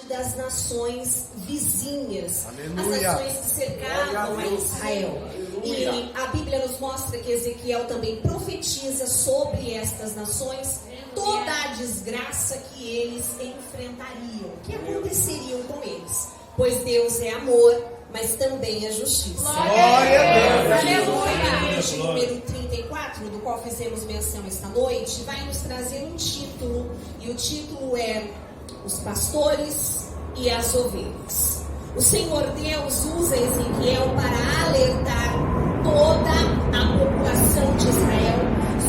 das nações vizinhas, Aleluia. as nações que cercavam a Israel. E a Bíblia nos mostra que Ezequiel também profetiza sobre estas nações toda a desgraça que eles enfrentariam, que aconteceriam com eles. Pois Deus é amor, mas também é justiça. Glória a Deus. Aleluia. O número 34, do qual fizemos menção esta noite, vai nos trazer um título, e o título é Os Pastores e as Ovelhas. O Senhor Deus usa Ezequiel para alertar toda a população de Israel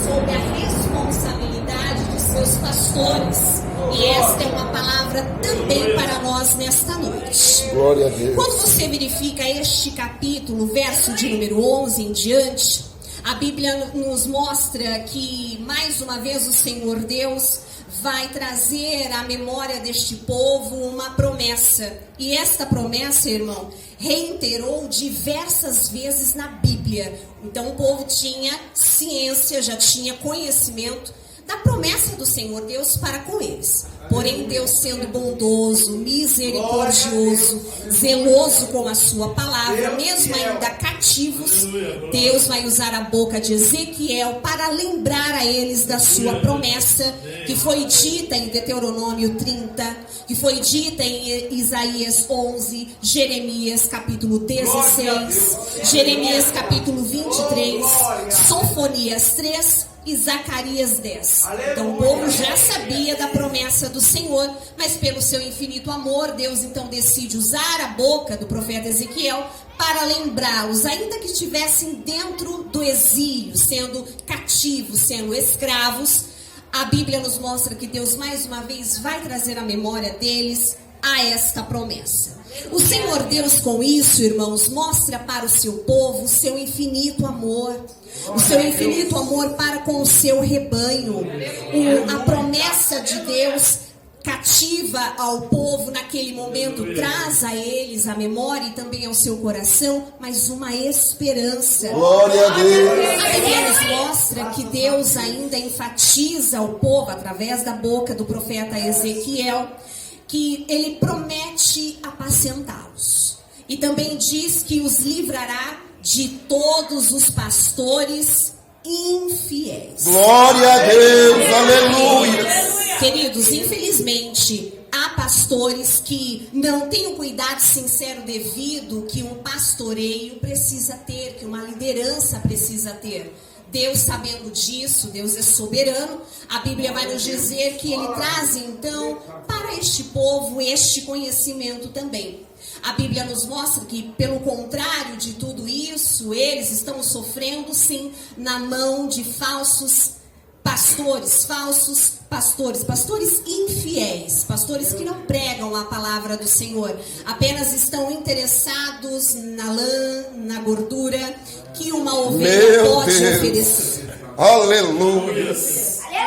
sobre a responsabilidade de seus pastores. E esta é uma palavra também para nós nesta noite. Glória a Deus. Quando você verifica este capítulo, verso de número 11 em diante, a Bíblia nos mostra que, mais uma vez, o Senhor Deus vai trazer à memória deste povo uma promessa. E esta promessa, irmão, reiterou diversas vezes na Bíblia. Então o povo tinha ciência, já tinha conhecimento da promessa do Senhor Deus para com eles. Porém, Deus, sendo bondoso, misericordioso, zeloso com a sua palavra, mesmo ainda cativos, Deus vai usar a boca de Ezequiel para lembrar a eles da sua promessa, que foi dita em Deuteronômio 30, que foi dita em Isaías 11, Jeremias capítulo 16, Jeremias capítulo 23, Sofonias 3 e Zacarias 10. Então o povo já sabia da promessa do Senhor, mas pelo seu infinito amor, Deus então decide usar a boca do profeta Ezequiel para lembrá-los, ainda que estivessem dentro do exílio, sendo cativos, sendo escravos. A Bíblia nos mostra que Deus mais uma vez vai trazer à memória deles a esta promessa. O Senhor Deus, com isso, irmãos, mostra para o seu povo o seu infinito amor, o seu infinito amor para com o seu rebanho. A promessa de Deus cativa ao povo naquele momento, traz a eles a memória e também ao seu coração, mas uma esperança. Glória a Deus. A Bíblia nos mostra que Deus ainda enfatiza ao povo, através da boca do profeta Ezequiel, que ele promete apacentá-los. E também diz que os livrará de todos os pastores infiéis. Glória a Deus. Aleluia. Queridos, infelizmente, há pastores que não têm o cuidado sincero devido que um pastoreio precisa ter, que uma liderança precisa ter. Deus, sabendo disso, Deus é soberano. A Bíblia vai nos dizer que Ele traz então para este povo este conhecimento também. A Bíblia nos mostra que, pelo contrário de tudo isso, eles estão sofrendo sim na mão de falsos pastores infiéis, pastores que não pregam a palavra do Senhor, apenas estão interessados na lã, na gordura que uma ovelha pode oferecer. Aleluia.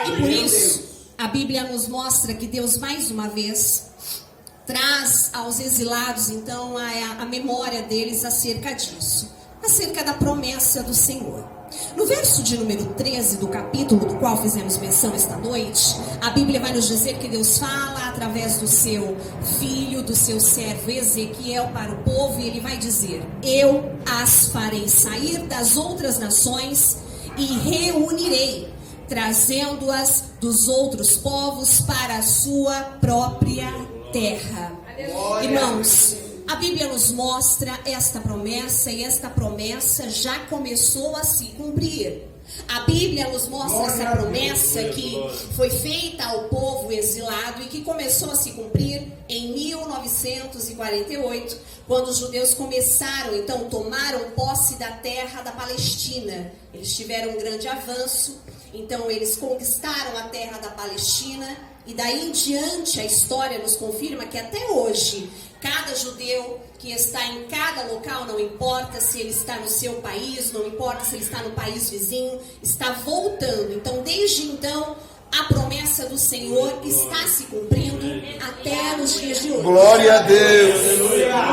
E por isso, a Bíblia nos mostra que Deus, mais uma vez, traz aos exilados, então, a memória deles acerca disso, acerca da promessa do Senhor. No verso de número 13 do capítulo do qual fizemos menção esta noite, a Bíblia vai nos dizer que Deus fala através do seu filho, do seu servo Ezequiel para o povo, e ele vai dizer: eu as farei sair das outras nações e reunirei, trazendo-as dos outros povos para a sua própria terra. Irmãos, a Bíblia nos mostra esta promessa, e esta promessa já começou a se cumprir. A Bíblia nos mostra essa promessa que foi feita ao povo exilado e que começou a se cumprir em 1948, quando os judeus começaram, então, tomaram posse da terra da Palestina. Eles tiveram um grande avanço, então eles conquistaram a terra da Palestina, e daí em diante a história nos confirma que até hoje, cada judeu que está em cada local, não importa se ele está no seu país, não importa se ele está no país vizinho, está voltando. Então, desde então, a promessa do Senhor está se cumprindo até nos dias de hoje. Glória a Deus.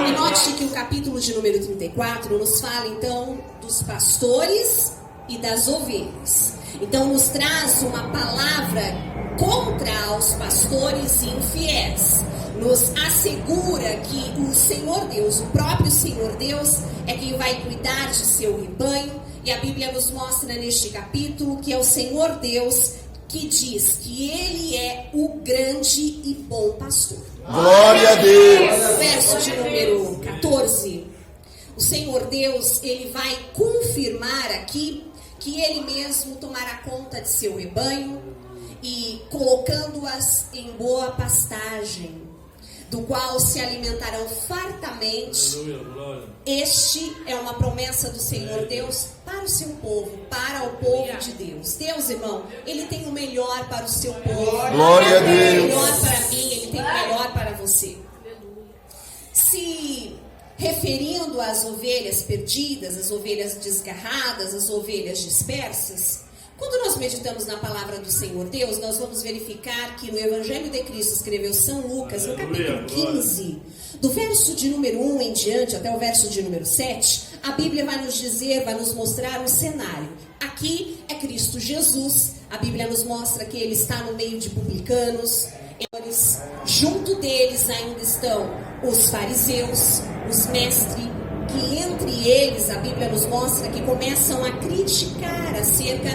E note que o capítulo de número 34 nos fala, então, dos pastores e das ovelhas. Então, nos traz uma palavra contra os pastores infiéis. nos assegura que o Senhor Deus, o próprio Senhor Deus, é quem vai cuidar de seu rebanho. E a Bíblia nos mostra neste capítulo que é o Senhor Deus que diz que Ele é o grande e bom pastor. Glória a Deus. Verso de número 14. O Senhor Deus, Ele vai confirmar aqui que Ele mesmo tomará conta de seu rebanho e colocando-as em boa pastagem, do qual se alimentarão fartamente. Este é uma promessa do Senhor Deus para o seu povo, para o povo de Deus. Deus, irmão, Ele tem o melhor para o seu povo. Glória a Ele tem o Deus. melhor para mim, Ele tem o melhor para você. Se referindo às ovelhas perdidas, às ovelhas desgarradas, às ovelhas dispersas, quando nós meditamos na palavra do Senhor Deus, nós vamos verificar que no Evangelho de Cristo escreveu São Lucas, no capítulo 15, do verso de número 1 em diante até o verso de número 7, a Bíblia vai nos dizer, vai nos mostrar um cenário. Aqui é Cristo Jesus, a Bíblia nos mostra que Ele está no meio de publicanos, junto deles ainda estão os fariseus, os mestres, que entre eles a Bíblia nos mostra que começam a criticar acerca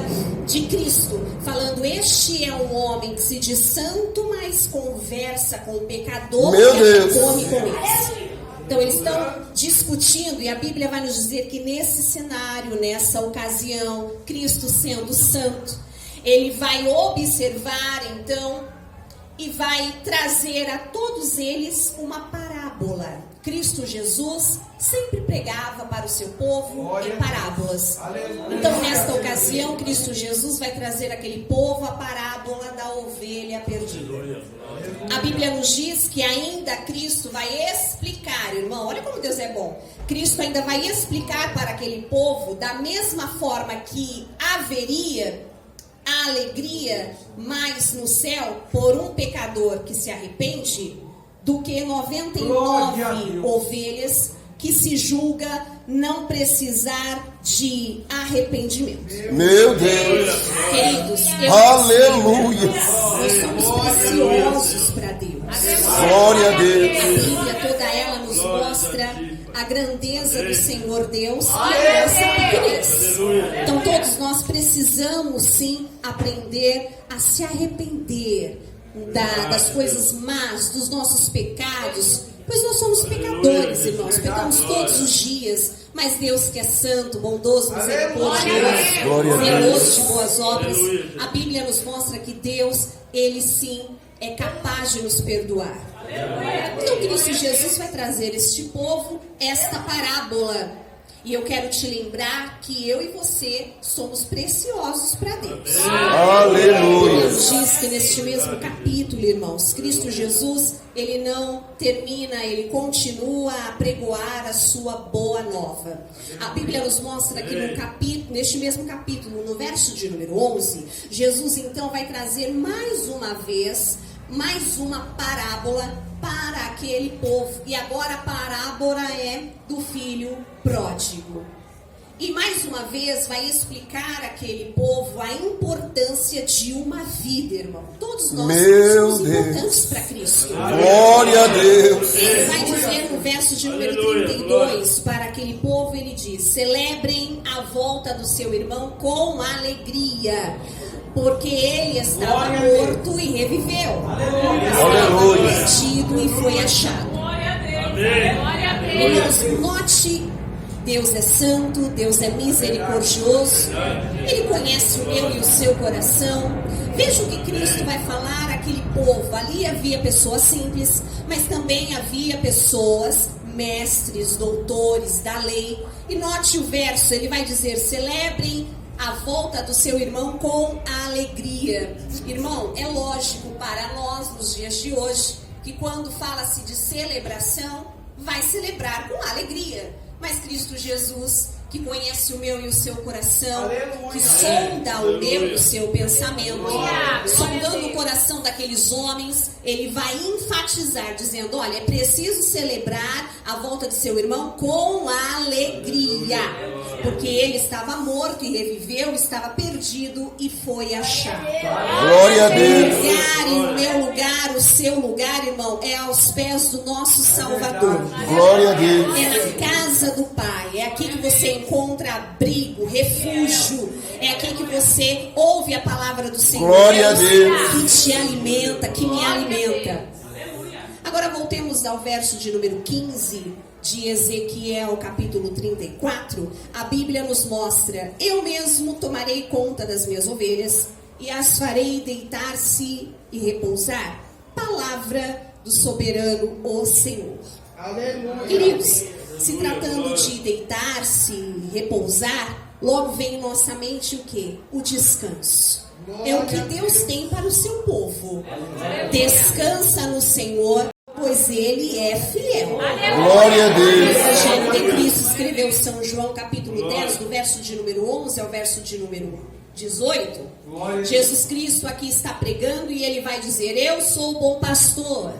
de Cristo, falando: este é um homem que se diz santo, mas conversa com o pecador, Meu e Deus. come com eles. Então eles estão discutindo, e a Bíblia vai nos dizer que nesse cenário, nessa ocasião, Cristo sendo santo, Ele vai observar então e vai trazer a todos eles uma parábola. Cristo Jesus sempre pregava para o seu povo em parábolas. Então, nesta ocasião, Cristo Jesus vai trazer àquele povo a parábola da ovelha perdida. A Bíblia nos diz que ainda Cristo vai explicar, irmão, olha como Deus é bom. Cristo ainda vai explicar para aquele povo, da mesma forma que haveria a alegria mais no céu por um pecador que se arrepende, do que 99 ovelhas que se julga não precisar de arrependimento. Meu Deus. Queridos, Aleluia. nós somos preciosos para Deus. Glória a Deus. A Bíblia toda ela nos mostra a grandeza do Senhor Deus e a nossa pequenez. Então todos nós precisamos sim aprender a se arrepender das coisas más, dos nossos pecados, pois nós somos pecadores, irmãos, pecamos todos os dias, mas Deus que é santo, bondoso, misericordioso, zeloso de boas obras, a Bíblia nos mostra que Deus, Ele sim é capaz de nos perdoar. Então Cristo Jesus vai trazer este povo esta parábola. E eu quero te lembrar que eu e você somos preciosos para Deus. Aleluia. Deus diz que neste mesmo capítulo, irmãos, Cristo Jesus, Ele não termina, Ele continua a pregoar a sua boa nova. A Bíblia nos mostra que no capítulo, neste mesmo capítulo, no verso de número 11, Jesus então vai trazer mais uma vez, mais uma parábola para aquele povo. E agora a parábola é do filho pródigo. E mais uma vez vai explicar àquele povo a importância de uma vida, irmão. Todos nós somos importantes para Cristo. Glória a Deus. Ele vai dizer no verso de número 32 para aquele povo, ele diz: celebrem a volta do seu irmão com alegria, porque ele estava morto e reviveu, estava perdido e foi achado. Irmãos, note, Deus é santo, Deus é misericordioso, Ele conhece o meu e o seu coração. Veja o que Cristo vai falar àquele povo. Ali havia pessoas simples, mas também havia pessoas, mestres, doutores da lei. E note o verso, ele vai dizer: celebrem a volta do seu irmão com alegria. Irmão, é lógico para nós nos dias de hoje que quando fala-se de celebração, vai celebrar com alegria. Mas Cristo Jesus, que conhece o meu e o seu coração, que sonda o meu e o seu pensamento, sondando o coração daqueles homens, ele vai enfatizar, dizendo: olha, é preciso celebrar a volta de seu irmão com alegria. Porque ele estava morto e reviveu, estava perdido e foi achado. Glória a Deus. O lugar, e o meu lugar, o seu lugar, irmão, é aos pés do nosso Salvador. Glória a Deus. É na casa do Pai. É aqui que você encontra abrigo, refúgio. É aqui que você ouve a palavra do Senhor. Glória a Deus. Que te alimenta, que me alimenta. Agora voltemos ao verso de número 15 de Ezequiel, capítulo 34. A Bíblia nos mostra: eu mesmo tomarei conta das minhas ovelhas e as farei deitar-se e repousar. Palavra do soberano, o Senhor. Aleluia. Queridos, se tratando de deitar-se e repousar, logo vem em nossa mente o quê? O descanso. É o que Deus tem para o seu povo. Descansa no Senhor, pois Ele é fiel. Glória a O Deus. Evangelho de Cristo escreveu São João capítulo 10, do verso de número 11 ao verso de número 18. Jesus Cristo aqui está pregando e ele vai dizer: eu sou o bom pastor.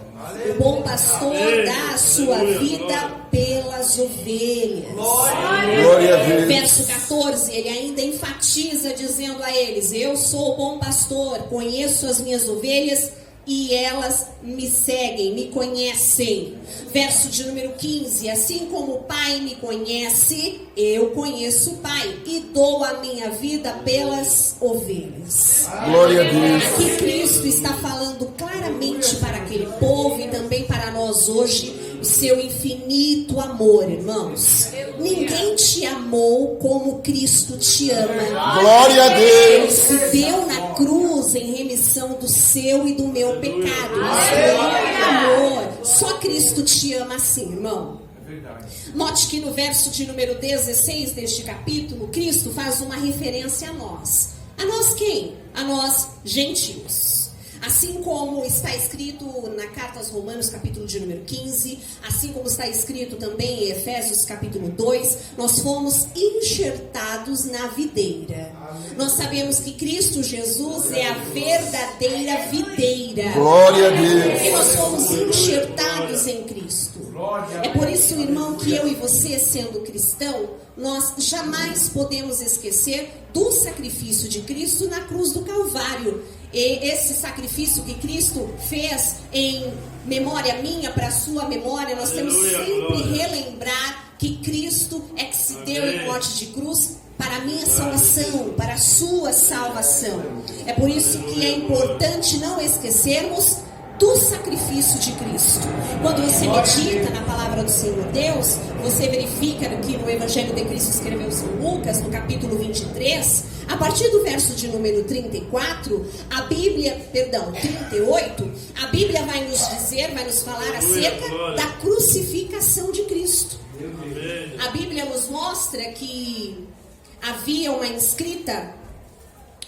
O bom pastor dá a sua vida pelas ovelhas. Glória a Deus. Verso 14, ele ainda enfatiza dizendo a eles: eu sou o bom pastor, conheço as minhas ovelhas e elas me seguem, me conhecem. Verso de número 15, assim como o Pai me conhece, eu conheço o Pai e dou a minha vida pelas ovelhas. Glória a Deus. Aqui Cristo está falando claramente para aquele povo e também para nós hoje o seu infinito amor, irmãos. Ninguém te amou como Cristo te ama. Glória a Ele Deus. se deu na cruz em remissão do seu e do meu pecado. Isso é amor. Só Cristo te ama assim, irmão. Note que no verso de número 16 deste capítulo, Cristo faz uma referência a nós. A nós quem? A nós, gentios. Assim como está escrito na carta aos Romanos, capítulo de número 15, assim como está escrito também em Efésios, capítulo 2, nós fomos enxertados na videira. Nós sabemos que Cristo Jesus é a verdadeira videira. Glória a Deus. E nós fomos enxertados em Cristo. É por isso, irmão, que eu e você, sendo cristão, nós jamais podemos esquecer do sacrifício de Cristo na cruz do Calvário. E esse sacrifício que Cristo fez em memória minha, para a sua memória, nós temos sempre relembrar que Cristo é que se deu em morte de cruz para a minha salvação, para a sua salvação. É por isso que é importante não esquecermos do sacrifício de Cristo. Quando você medita na palavra do Senhor Deus, você verifica que no Evangelho de Cristo escreveu São Lucas, no capítulo 23, a partir do verso de número 34, a Bíblia, 38, a Bíblia vai nos dizer, vai nos falar acerca da crucificação de Cristo. A Bíblia nos mostra que havia uma inscrita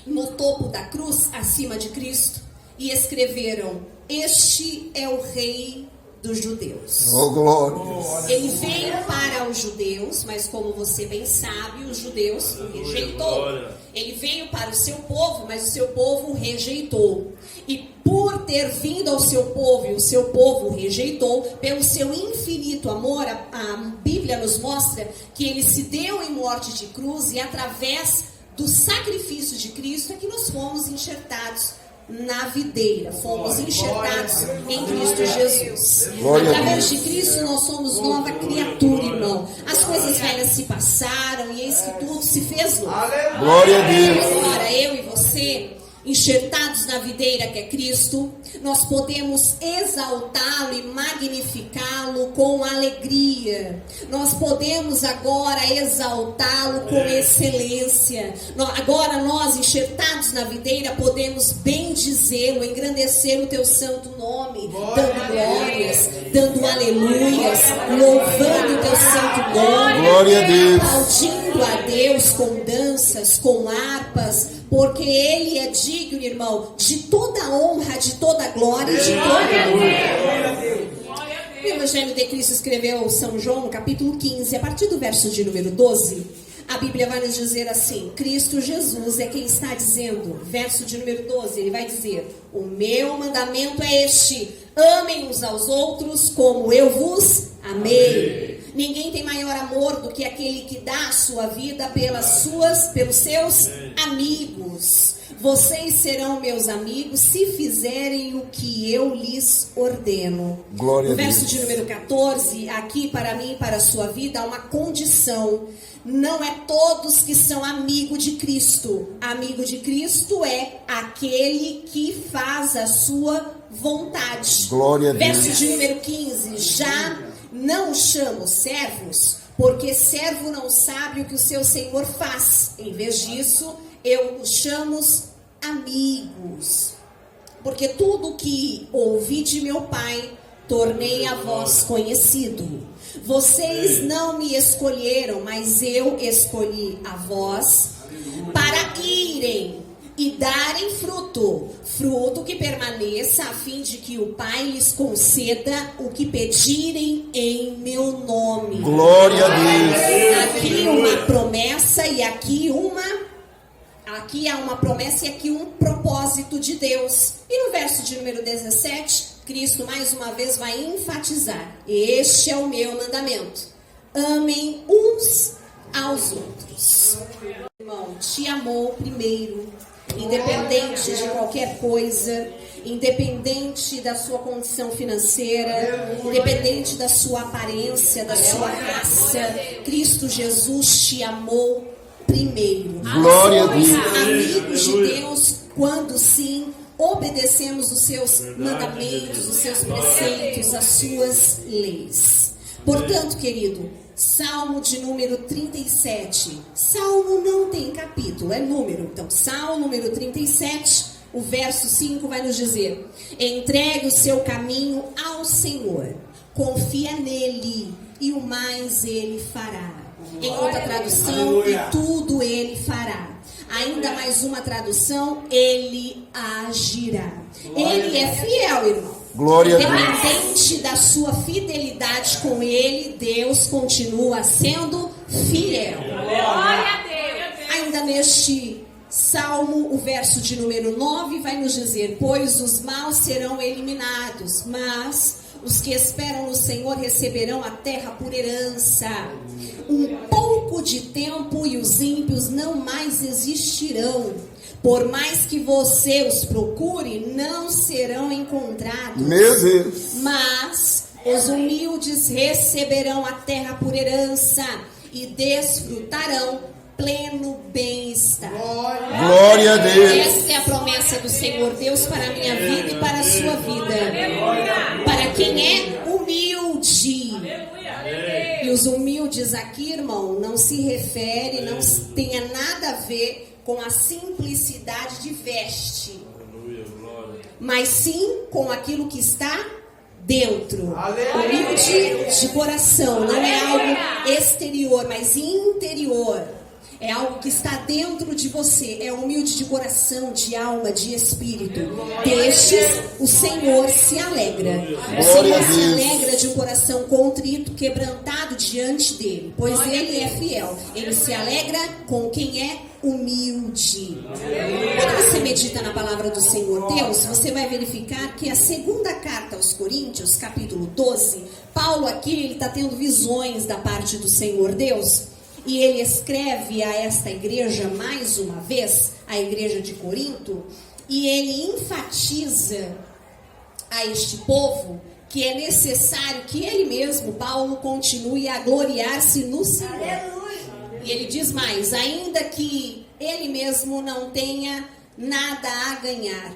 no topo da cruz, acima de Cristo, e escreveram: este é o Rei dos Judeus. Oh, glória. Ele veio para os judeus, mas como você bem sabe, os judeus o rejeitou. Ele veio para o seu povo, mas o seu povo o rejeitou. E por ter vindo ao seu povo e o seu povo o rejeitou, pelo seu infinito amor, a Bíblia nos mostra que ele se deu em morte de cruz e através do sacrifício de Cristo é que nós fomos enxertados na videira, fomos enxertados em Cristo Jesus. Através de Cristo nós somos nova criatura, irmão. As coisas velhas se passaram e eis que tudo se fez novo. Glória a Deus. Agora eu e você, enxertados na videira que é Cristo, nós podemos exaltá-lo e magnificá-lo com alegria. Nós podemos agora exaltá-lo com excelência. Agora nós, enxertados na videira, podemos bendizê-lo, engrandecer o teu santo nome, dando glórias, dando aleluias, louvando o teu santo nome, Glória a Deus. aplaudindo a Deus com danças, com harpas, porque Ele é digno, irmão, de toda honra, de toda glória e de toda honra. O Evangelho de Cristo escreveu São João, no capítulo 15, a partir do verso de número 12, a Bíblia vai nos dizer assim: Cristo Jesus é quem está dizendo, verso de número 12, ele vai dizer: o meu mandamento é este, amem uns aos outros como eu vos amei. Ninguém tem maior amor do que aquele que dá a sua vida pelos seus amigos. Vocês serão meus amigos se fizerem o que eu lhes ordeno. Glória a No verso Deus. de número 14, aqui para mim e para a sua vida há uma condição. Não é todos que são amigo de Cristo. Amigo de Cristo é aquele que faz a sua vontade. Glória a Deus. Verso de número 15. Já não chamo servos, porque servo não sabe o que o seu senhor faz. Em vez disso, eu os chamo amigos. Porque tudo que ouvi de meu Pai, tornei a vós conhecido. Vocês não me escolheram, mas eu escolhi a vós para irem e darem fruto, fruto que permaneça, a fim de que o Pai lhes conceda o que pedirem em meu nome. Glória a Deus. Aqui uma promessa e aqui há uma promessa e aqui um propósito de Deus. E no verso de número 17, Cristo mais uma vez vai enfatizar: este é o meu mandamento. Amem uns aos outros. Irmão, te amou primeiro, independente de qualquer coisa, independente da sua condição financeira, independente da sua aparência, da sua raça. Cristo Jesus te amou primeiro. Glória a Deus. Somos amigos de Deus quando sim obedecemos os seus mandamentos, os seus preceitos, as suas leis. Portanto, querido, Salmo de número 37. Salmo não tem capítulo, é número. Então, Salmo número 37, o verso 5 vai nos dizer: entregue o seu caminho ao Senhor, confia nele e o mais ele fará. Em outra tradução, e tudo ele fará. Ainda mais uma tradução, ele agirá. Ele é fiel, irmão. Glória a Deus. Independente da sua fidelidade com ele, Deus continua sendo fiel. Glória a Deus. Ainda neste Salmo, o verso de número 9 vai nos dizer: pois os maus serão eliminados, mas os que esperam no Senhor receberão a terra por herança. Um pouco de tempo e os ímpios não mais existirão. Por mais que você os procure, não serão encontrados. Meu Deus. Mas os humildes receberão a terra por herança e desfrutarão pleno bem-estar. Glória a Deus. Essa é a promessa do Senhor Deus para a minha vida e para a sua vida. Para quem é humilde. E os humildes aqui, irmão, não se refere, não tenha nada a ver com a simplicidade de veste, mas sim com aquilo que está dentro. Humilde de coração, não é algo exterior, mas interior. É algo que está dentro de você. É humilde de coração, de alma, de espírito. Destes o Senhor se alegra. O Senhor se alegra de um coração contrito, quebrantado diante dele, pois ele é fiel. Ele se alegra com quem é humilde. Quando você medita na palavra do Senhor Deus, você vai verificar que a segunda carta aos Coríntios, capítulo 12, Paulo aqui ele está tendo visões da parte do Senhor Deus. E ele escreve a esta igreja mais uma vez, a igreja de Corinto, e ele enfatiza a este povo que é necessário que ele mesmo, Paulo, continue a gloriar-se no Senhor. Aleluia. E ele diz mais: ainda que ele mesmo não tenha nada a ganhar,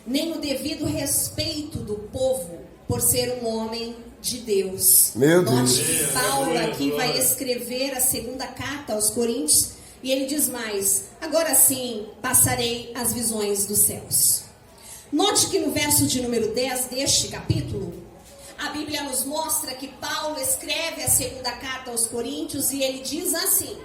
nem o devido respeito do povo, por ser um homem de Deus. Meu Deus. Note que Paulo aqui vai escrever a segunda carta aos Coríntios, e ele diz mais: agora sim passarei as visões dos céus. Note que no verso de número 10 deste capítulo, a Bíblia nos mostra que Paulo escreve a segunda carta aos Coríntios e ele diz assim: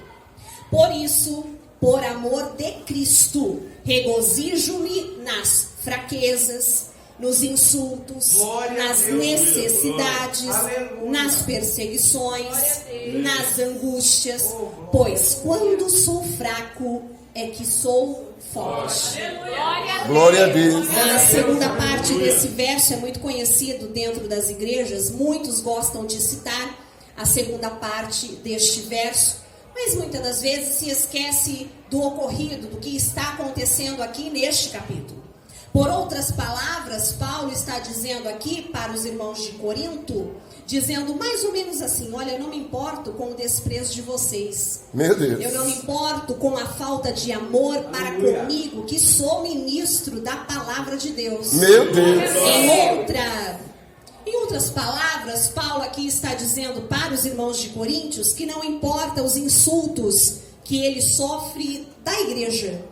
por isso, por amor de Cristo, regozijo-me nas fraquezas, nos insultos, nas necessidades, nas perseguições, nas angústias, pois quando sou fraco é que sou forte. Glória a Deus. A segunda parte desse verso é muito conhecido dentro das igrejas. Muitos gostam de citar a segunda parte deste verso, mas muitas das vezes se esquece do ocorrido, do que está acontecendo aqui neste capítulo. Por outras palavras, Paulo está dizendo aqui para os irmãos de Corinto, dizendo mais ou menos assim: olha, eu não me importo com o desprezo de vocês. Meu Deus. Eu não me importo com a falta de amor para comigo, que sou ministro da palavra de Deus. Meu Deus. Em outras palavras, Paulo aqui está dizendo para os irmãos de Coríntios que não importa os insultos que ele sofre da igreja.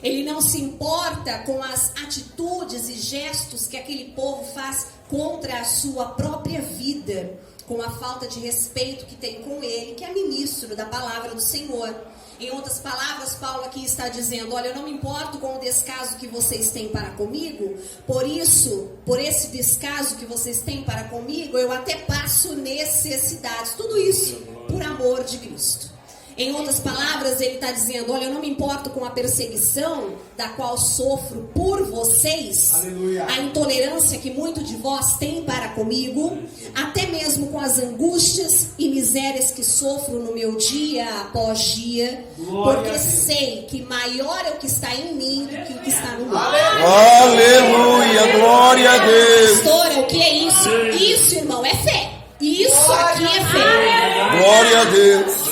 Ele não se importa com as atitudes e gestos que aquele povo faz contra a sua própria vida, com a falta de respeito que tem com ele, que é ministro da palavra do Senhor. Em outras palavras, Paulo aqui está dizendo: olha, eu não me importo com o descaso que vocês têm para comigo, por isso, por esse descaso que vocês têm para comigo, eu até passo necessidades, tudo isso por amor de Cristo. Em outras palavras, ele está dizendo: olha, eu não me importo com a perseguição da qual sofro por vocês, aleluia, a intolerância que muito de vós tem para comigo, até mesmo com as angústias e misérias que sofro no meu dia após dia, porque sei que maior é o que está em mim do que o que está no mundo. Aleluia, glória a Deus. Pastora, o que é isso? Isso, irmão, é fé. Isso aqui é fé. Glória a Deus.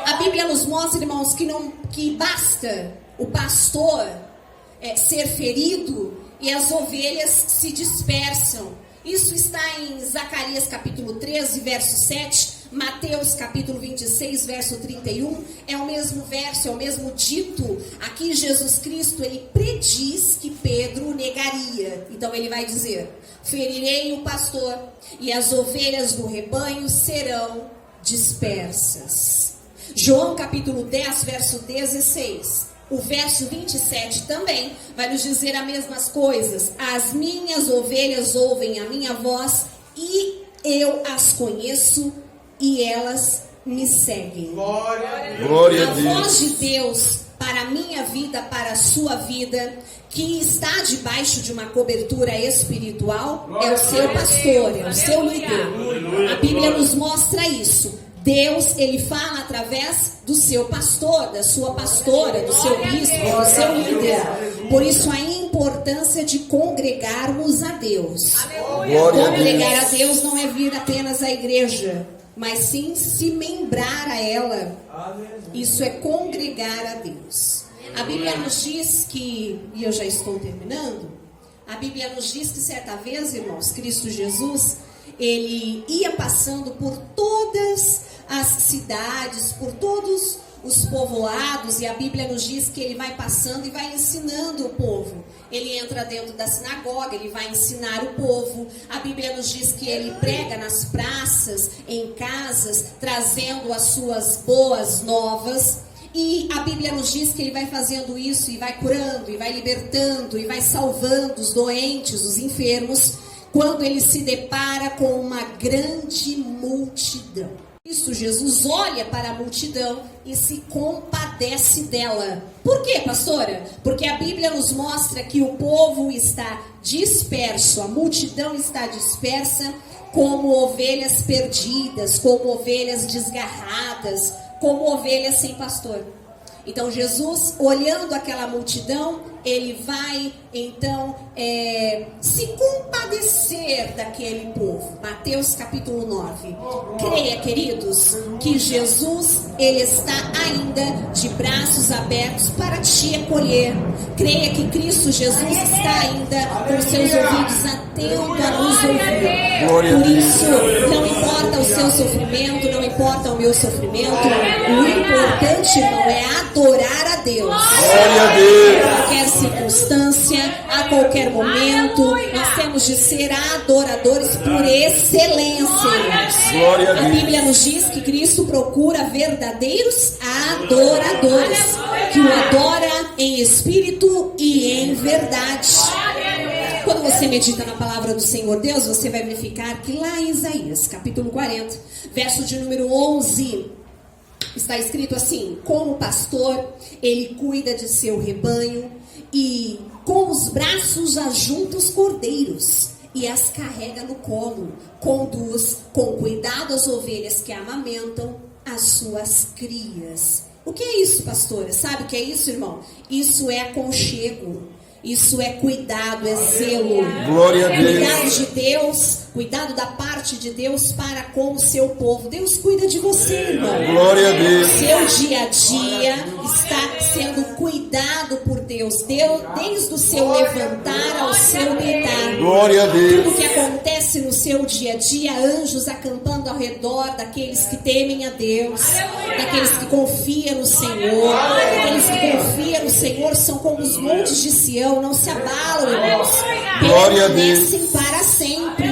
A Bíblia nos mostra, irmãos, que basta o pastor ser ferido e as ovelhas se dispersam. Isso está em Zacarias capítulo 13, verso 7, Mateus capítulo 26, verso 31. É o mesmo verso, é o mesmo dito. Aqui Jesus Cristo, ele prediz que Pedro negaria. Então ele vai dizer: ferirei o pastor e as ovelhas do rebanho serão dispersas. João capítulo 10, verso 16, o verso 27 também vai nos dizer as mesmas coisas. As minhas ovelhas ouvem a minha voz e eu as conheço e elas me seguem. Glória a Deus. A voz de Deus para a minha vida, para a sua vida, que está debaixo de uma cobertura espiritual, é o seu pastor, é o seu líder. A Bíblia nos mostra isso. Deus, ele fala através do seu pastor, da sua pastora, do seu bispo, do seu líder. Por isso a importância de congregarmos a Deus. Congregar a Deus não é vir apenas à igreja, mas sim se membrar a ela. Isso é congregar a Deus. A Bíblia nos diz que, e eu já estou terminando, a Bíblia nos diz que certa vez, irmãos, Cristo Jesus, ele ia passando por todas as cidades, por todos os povoados, e a Bíblia nos diz que ele vai passando e vai ensinando o povo. Ele entra dentro da sinagoga, ele vai ensinar o povo. A Bíblia nos diz que ele prega nas praças, em casas, trazendo as suas boas novas. E a Bíblia nos diz que ele vai fazendo isso e vai curando, e vai libertando, e vai salvando os doentes, os enfermos, quando ele se depara com uma grande multidão. Cristo Jesus olha para a multidão e se compadece dela. Por quê, pastora? Porque a Bíblia nos mostra que o povo está disperso, a multidão está dispersa como ovelhas perdidas, como ovelhas desgarradas, como ovelhas sem pastor. Então Jesus, olhando aquela multidão, ele vai então se compadecer daquele povo. Mateus capítulo 9. Creia, queridos, que Jesus, ele está ainda de braços abertos para te acolher. Creia que Cristo Jesus está ainda com seus ouvidos atentos a nos ouvir. Por isso, não importa o seu sofrimento, não importa o meu sofrimento, o importante, irmão, é adorar a Deus. Glória a Deus. Em qualquer circunstância, a qualquer momento, nós temos de ser adoradores por excelência. Glória a A Deus. Bíblia nos diz que Cristo procura verdadeiros adoradores, que o adora em espírito e em verdade. Quando você medita na palavra do Senhor Deus, você vai verificar que lá em Isaías, capítulo 40, verso de número 11, está escrito assim: como pastor, ele cuida de seu rebanho e com os braços ajunta os cordeiros e as carrega no colo. Conduz com cuidado as ovelhas que amamentam as suas crias. O que é isso, pastora? Sabe o que é isso, irmão? Isso é aconchego. Isso é cuidado, é zelo. Glória a Deus. Cuidado de Deus, cuidado da parte de Deus para com o seu povo. Deus cuida de você, irmão. Glória a Deus. Seu dia a dia está sendo cuidado por Deus. Desde o seu levantar ao seu deitar. Glória a Deus. Tudo que acontece no seu dia a dia, anjos acampando ao redor daqueles que temem a Deus, daqueles que confiam no Senhor. Aqueles que confiam no Senhor são como os montes de Sião. Não se abalam, irmãos. Glória a Deus. Permanecem para sempre.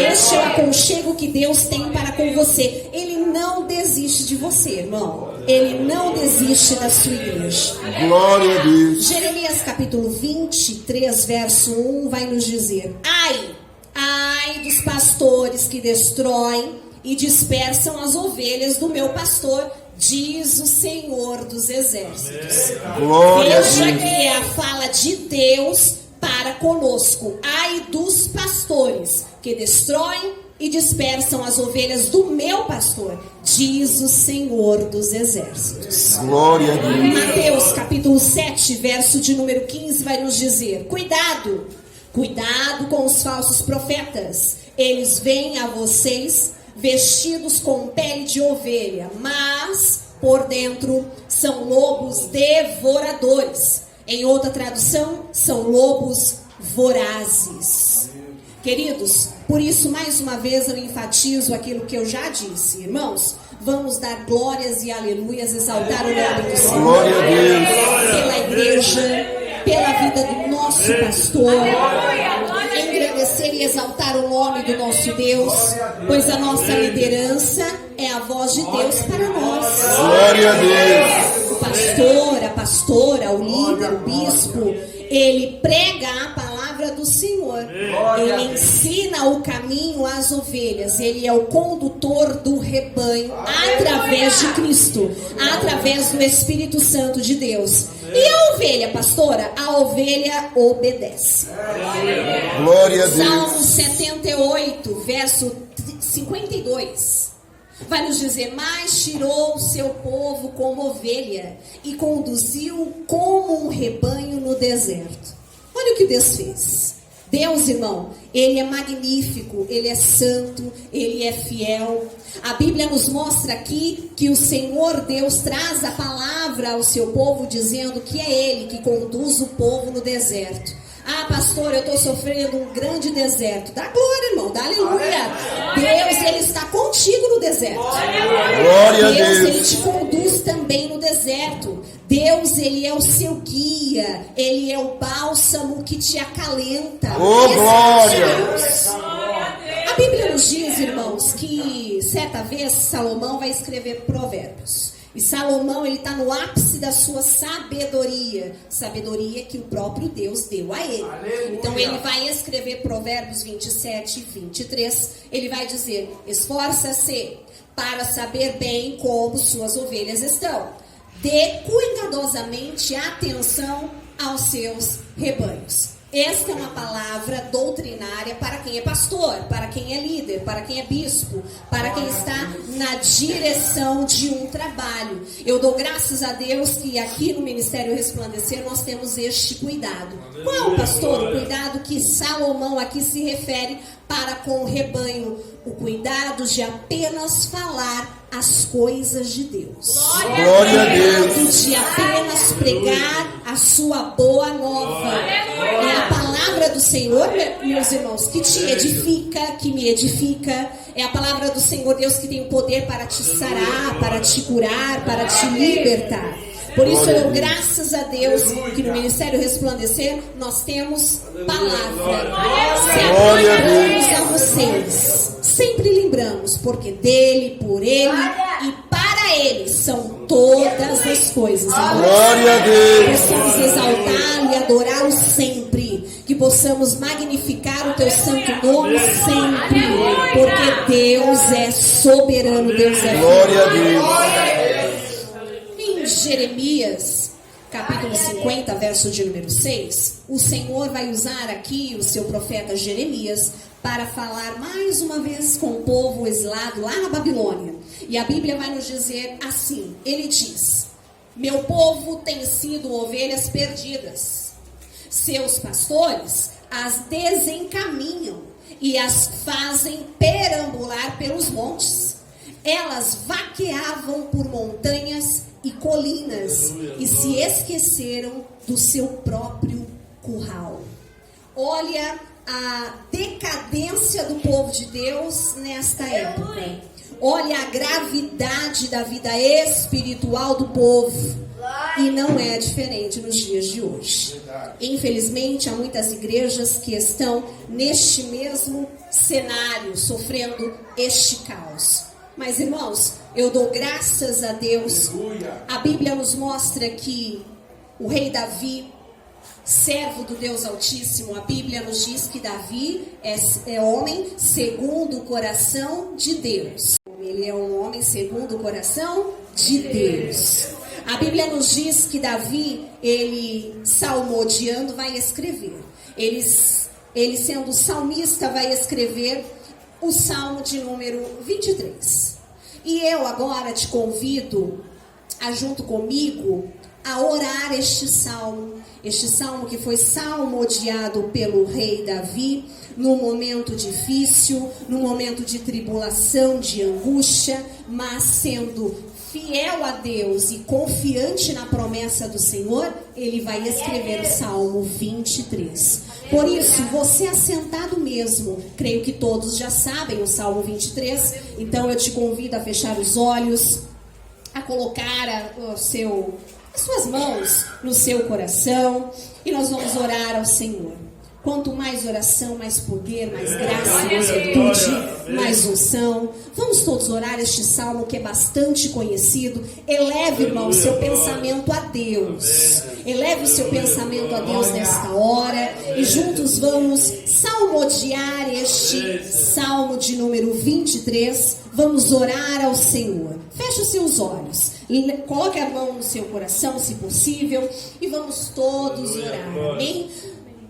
Este é o aconchego que Deus tem para com você. Ele não desiste de você, irmão. Ele não desiste da sua igreja. Glória a Deus. Jeremias capítulo 23, verso 1 vai nos dizer: ai dos pastores que destroem e dispersam as ovelhas do meu pastor, diz o Senhor dos Exércitos. Glória a Veja Deus. que é a fala de Deus para conosco. Ai dos pastores que destroem e dispersam as ovelhas do meu pastor, diz o Senhor dos Exércitos. Glória a Deus. Mateus capítulo 7, verso de número 15 vai nos dizer: cuidado com os falsos profetas. Eles vêm a vocês vestidos com pele de ovelha, mas por dentro são lobos devoradores. Em outra tradução, são lobos vorazes. Queridos, por isso mais uma vez eu enfatizo aquilo que eu já disse. Irmãos, vamos dar glórias e aleluias, exaltar o nome do Senhor. Glória a Deus. Pela igreja, pela vida do nosso pastor. Engrandecer e exaltar o nome do nosso Deus, pois a nossa liderança é a voz de Deus para nós. Glória a Deus. O pastor, a pastora, o líder, o bispo, ele prega a palavra do Senhor. Ele ensina o caminho às ovelhas. Ele é o condutor do rebanho através de Cristo, através do Espírito Santo de Deus. E a ovelha, pastora? A ovelha obedece. Glória a Deus. Salmo 78, verso 52. Vai nos dizer: mas tirou o seu povo como ovelha e conduziu como um rebanho no deserto. Olha o que Deus fez. Deus, irmão, Ele é magnífico, Ele é santo, Ele é fiel. A Bíblia nos mostra aqui que o Senhor Deus traz a palavra ao seu povo, dizendo que é Ele que conduz o povo no deserto. Ah, pastor, eu estou sofrendo um grande deserto. Dá glória, irmão, dá aleluia. Deus, Ele está contigo no deserto. Glória a Deus, Deus. Ele te conduz também no deserto. Deus, Ele é o seu guia. Ele é o bálsamo que te acalenta. Oh, Esse glória. é Deus. A Bíblia nos diz, irmãos, que certa vez Salomão vai escrever Provérbios. E Salomão, ele está no ápice da sua sabedoria. Sabedoria que o próprio Deus deu a ele. Aleluia. Então ele vai escrever Provérbios 27 e 23. Ele vai dizer: esforça-se para saber bem como suas ovelhas estão. Dê cuidadosamente atenção aos seus rebanhos. Esta é uma palavra doutrinária para quem é pastor, para quem é líder, para quem é bispo, para quem está na direção de um trabalho. Eu dou graças a Deus que aqui no Ministério Resplandecer nós temos este cuidado. Qual, pastor? O cuidado que Salomão aqui se refere para com o rebanho. O cuidado de apenas falar as coisas de Deus. Glória a Deus. De apenas pregar a sua boa nova. É a palavra do Senhor, meus irmãos, que te edifica, que me edifica. É a palavra do Senhor, Deus, que tem o poder para te sarar, para te curar, para te libertar. Por isso eu dou graças a Deus que no Ministério Resplandecer nós temos palavra. Sempre lembramos a vocês. Sempre lembramos, porque dele, por ele e para ele são todas as coisas. Glória a Deus. Possamos exaltá-lo e adorá-lo sempre. Que possamos magnificar o teu santo nome sempre. Porque Deus é soberano, Deus é Glória a Deus. Em Jeremias, capítulo 50, verso de número 6, o Senhor vai usar aqui o seu profeta Jeremias para falar mais uma vez com o povo exilado lá na Babilônia. E a Bíblia vai nos dizer assim, ele diz: meu povo tem sido ovelhas perdidas. Seus pastores as desencaminham e as fazem perambular pelos montes. Elas vaqueavam por montanhas e colinas e se esqueceram do seu próprio curral. Olha a decadência do povo de Deus nesta época. Olha a gravidade da vida espiritual do povo. E não é diferente nos dias de hoje. Infelizmente, há muitas igrejas que estão neste mesmo cenário, sofrendo este caos. Mas, irmãos, eu dou graças a Deus. A Bíblia nos mostra que o rei Davi, servo do Deus Altíssimo, a Bíblia nos diz que Davi é homem segundo o coração de Deus. Ele é um homem segundo o coração de Deus. A Bíblia nos diz que Davi, ele salmodiando, vai escrever. Ele sendo salmista, vai escrever o Salmo de número 23. E eu agora te convido a, junto comigo, a orar este salmo que foi salmodiado pelo rei Davi, num momento difícil, num momento de tribulação, de angústia, mas sendo fiel a Deus e confiante na promessa do Senhor, ele vai escrever o Salmo 23. Por isso, você assentado mesmo, creio que todos já sabem o Salmo 23, então eu te convido a fechar os olhos, a colocar as suas mãos no seu coração e nós vamos orar ao Senhor. Quanto mais oração, mais poder, mais graça, mais virtude, mais unção. Vamos todos orar este salmo que é bastante conhecido. Eleve, irmão, o seu pensamento a Deus. Eleve o seu pensamento a Deus nesta hora. E juntos vamos salmodiar este salmo de número 23. Vamos orar ao Senhor. Feche os seus olhos. Coloque a mão no seu coração, se possível. E vamos todos orar. Amém?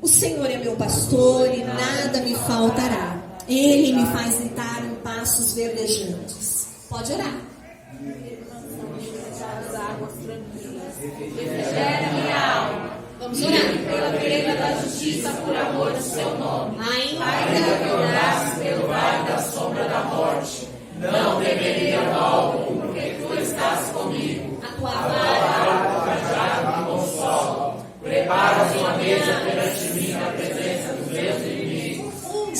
O Senhor é meu pastor e nada me faltará. Ele me faz deitar em pastos verdejantes. Pode orar. Refrigera minha alma. Vamos orar. Pela vereda da justiça, por amor do seu nome. Ainda que eu andasse pelo vale da sombra da morte, não temeria mal algum, porque tu estás comigo. a tua vara me consola. Preparas uma mesa perante mim na presença dos meus inimigos.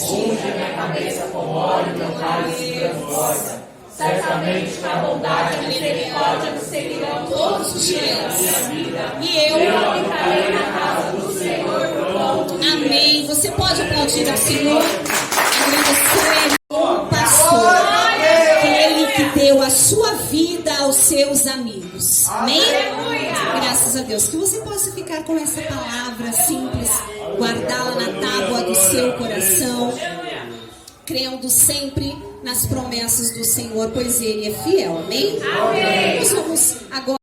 Unge minha cabeça com óleo, meu cálice transborda. Certamente que a bondade e a misericórdia me seguirão todos os dias da minha vida. E eu habitarei na casa do Senhor por longo tempo. amém. Você pode aplaudir ao Senhor, agradecer o pastor, aquele que deu a sua vida aos seus amigos. Amém? Graças a Deus. Que você possa ficar com essa palavra simples, guardá-la na tábua do seu coração, crendo sempre nas promessas do Senhor, pois Ele é fiel. Amém? Amém. Nós vamos agora